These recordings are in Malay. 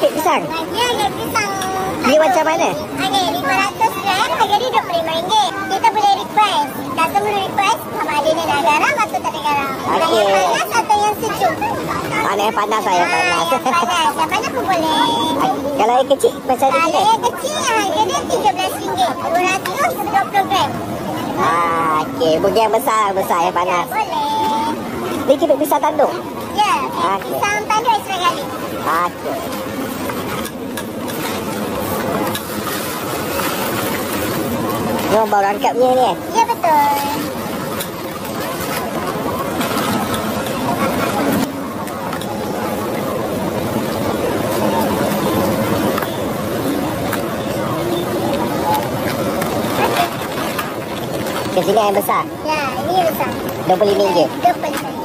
kek pisang? Ya, kek pisang. Dia macam mana? Okey, 500 gram, harga dia RM25. Kita boleh request. Customer boleh request sama ada dia nak garam atau tak ada garam. Okey. Yang panas atau yang sejuk? Mana yang panas lah, yang panas. Yang panas. Yang panas pun boleh. Kalau yang kecil macam ni? Kalau yang kecil, harga dia RM13. 220 gram. Okey, mungkin yang besar yang panas. Boleh. Dia kira pisang tanduk? Ya, Okey. pisang tanduk extra kali. Okey. Ni orang baru angkatnya ni eh? Ya, betul. Ke sini yang besar? Ya, ini yang besar. RM25? 25.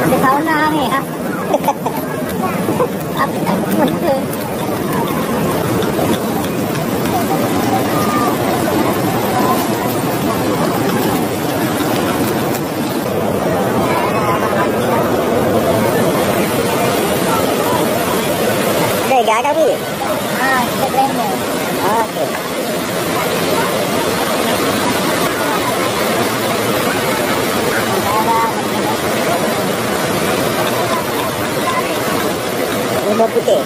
Ada sauna ni. Garam ni? Kita blender. Okey. Bawang putih.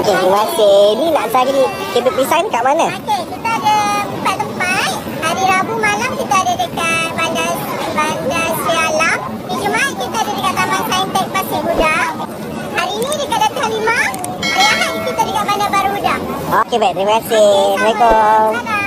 Terima kasih. Ni nak cari kebab pisang ni kat mana? Okey, kita ada 4 tempat. Hari Rabu malam kita ada dekat Bandar Sialam. Di Jumaat kita ada dekat Taman Saintek Pasir Huda. Hari ni dekat Dataran 5. Hari Ahad kita dekat Bandar Baru Huda. Okey, baik. Terima kasih. Assalamualaikum. Dadah.